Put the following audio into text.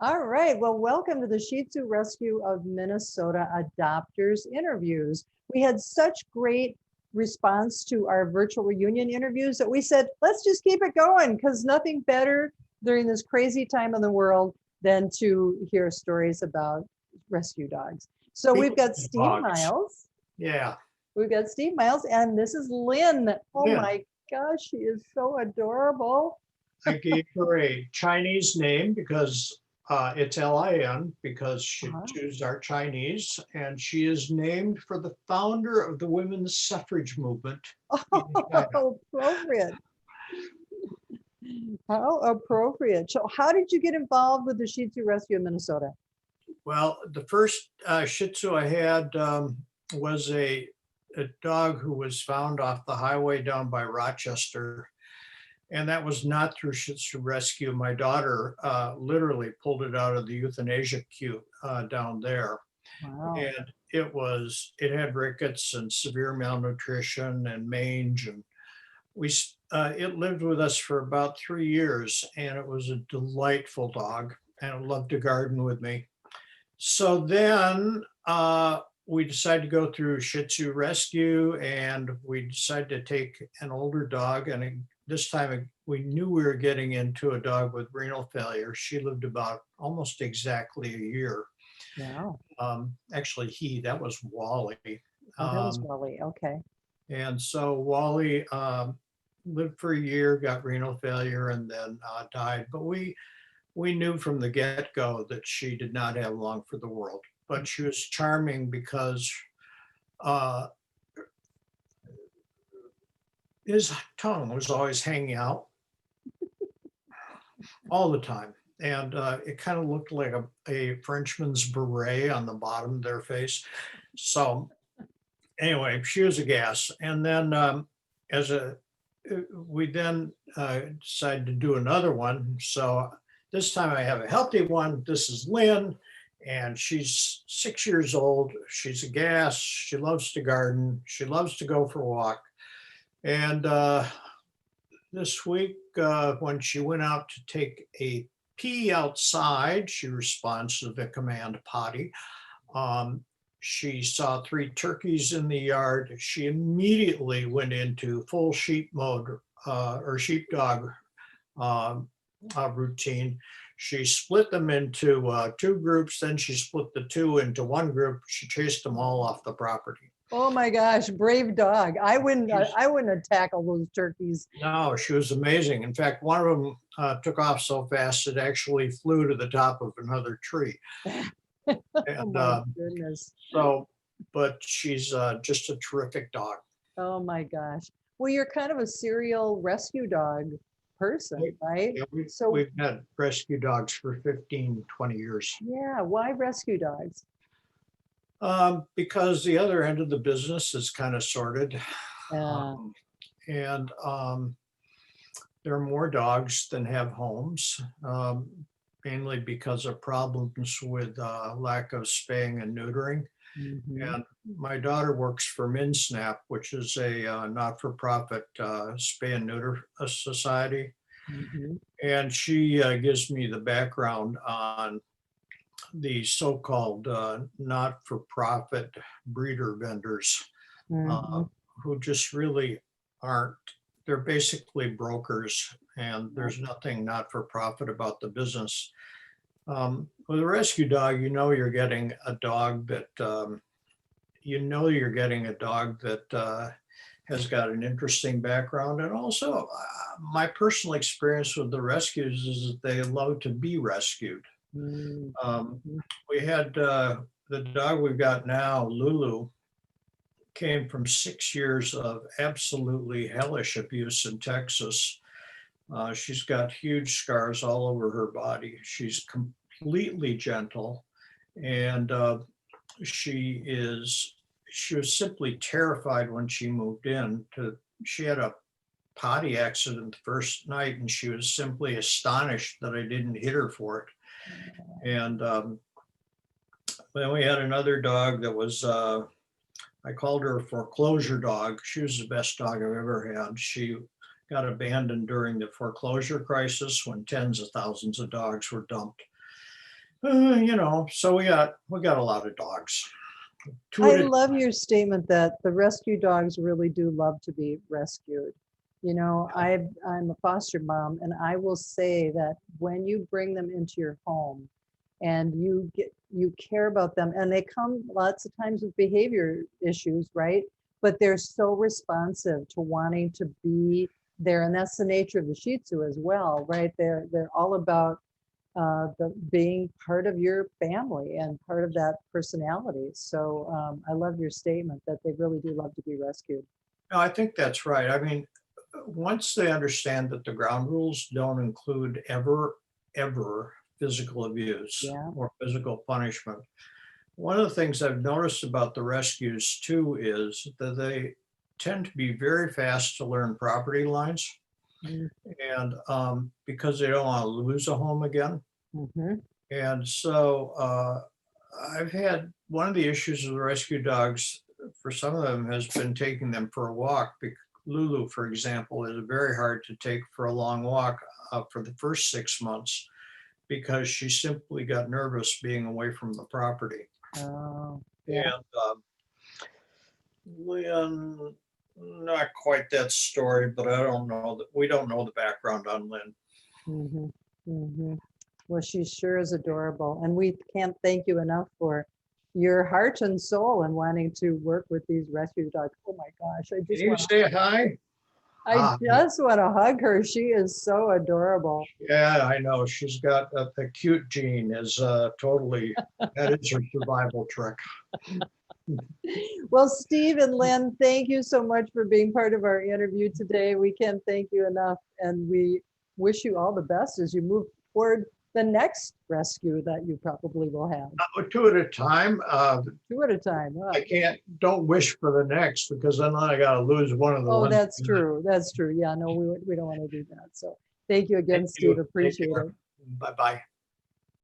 All right. Well, welcome to the Shih Tzu Rescue of Minnesota Adopters interviews. We had such great response to our virtual reunion interviews that we said, let's just keep it going because nothing better during this crazy time in the world than to hear stories about rescue dogs. So we've got Steve Dogs. Miles. Yeah. We've got Steve Miles, and this is Lynn. Oh Lynn. my gosh, she is so adorable. I gave her a Chinese name because it's Lin because She's our Chinese, and she is named for the founder of the women's suffrage movement. Oh, appropriate. How appropriate. So how did you get involved with the Shih Tzu Rescue in Minnesota? Well, the first Shih Tzu I had was a dog who was found off the highway down by Rochester. And that was not through Shih Tzu Rescue. My daughter literally pulled it out of the euthanasia queue down there. Wow. And it had rickets and severe malnutrition and mange. And it lived with us for about 3 years, and it was a delightful dog and it loved to garden with me. So then we decided to go through Shih Tzu Rescue, and we decided to take an older dog. And this time we knew we were getting into a dog with renal failure. She lived about almost exactly a year. Wow. Actually, that was Wally. Oh, that was Wally. Okay. And so Wally lived for a year, got renal failure, and then died. But we knew from the get-go that she did not have long for the world. But she was charming because his tongue was always hanging out all the time. And it kind of looked like a Frenchman's beret on the bottom of their face. So anyway, she was a gas. And then we then decided to do another one. So this time I have a healthy one. This is Lynn, and she's 6 years old. She's a gas. She loves to garden. She loves to go for a walk. And this week, when she went out to take a pee outside, she responds to the command potty. She saw 3 turkeys in the yard. She immediately went into full sheep mode or sheepdog routine. She split them into 2 groups. Then she split the 2 into 1 group. She chased them all off the property. Oh my gosh, brave dog. I wouldn't tackle those turkeys. No, she was amazing. In fact, one of them took off so fast it actually flew to the top of another tree. And, oh my goodness. So, but she's just a terrific dog. Oh my gosh. Well, you're kind of a serial rescue dog person, right? Yeah, we've had rescue dogs for 15, 20 years. Yeah, why rescue dogs? Because the other end of the business is kind of sorted. And there are more dogs than have homes, mainly because of problems with lack of spaying and neutering. Mm-hmm. And my daughter works for MinSnap, which is a not-for-profit spay and neuter society. Mm-hmm. And she gives me the background on the so-called not-for-profit breeder vendors who just really aren't, they're basically brokers, and there's nothing not-for-profit about the business. With a rescue dog, you're getting a dog that, has got an interesting background. And also my personal experience with the rescues is that they love to be rescued. We had the dog we've got now, Lulu, came from 6 years of absolutely hellish abuse in Texas. She's got huge scars all over her body. She's completely gentle, and she was simply terrified when she moved in. She had a potty accident the first night, and she was simply astonished that I didn't hit her for it. And then we had another dog that was, I called her a foreclosure dog. She was the best dog I've ever had. She got abandoned during the foreclosure crisis when tens of thousands of dogs were dumped. So we got a lot of dogs. Two I at a love your statement that the rescue dogs really do love to be rescued. I'm a foster mom, and I will say that when you bring them into your home and you care about them, and they come lots of times with behavior issues, right? But they're so responsive to wanting to be there, and that's the nature of the Shih Tzu as well, right? They're all about the being part of your family and part of that personality. So I love your statement that they really do love to be rescued. No, I think that's right. I mean, once they understand that the ground rules don't include ever physical abuse Yeah. or physical punishment, one of the things I've noticed about the rescues too is that they tend to be very fast to learn property lines. And because they don't want to lose a home again. Mm-hmm. And so I've had one of the issues with the rescue dogs for some of them has been taking them for a walk. Lulu, for example, is very hard to take for a long walk for the first 6 months because she simply got nervous being away from the property. Oh, yeah. And Lynn, not quite that story, but I don't know that we don't know the background on Lynn. Mm-hmm. Mm-hmm. Well, she sure is adorable. And we can't thank you enough for your heart and soul and wanting to work with these rescue dogs. Oh my gosh, Can you say hi? I just want to hug her. She is so adorable. Yeah, I know. She's got the cute gene is totally, that is her survival trick. Well, Steve and Lynn, thank you so much for being part of our interview today. We can't thank you enough, and we wish you all the best as you move toward the next rescue that you probably will have. Two at a time. Two at a time. I don't wish for the next because then I got to lose one of the Oh, ones. that's true. That's true. Yeah, no, we don't want to do that. So thank you again, Steve. Appreciate it. Bye-bye.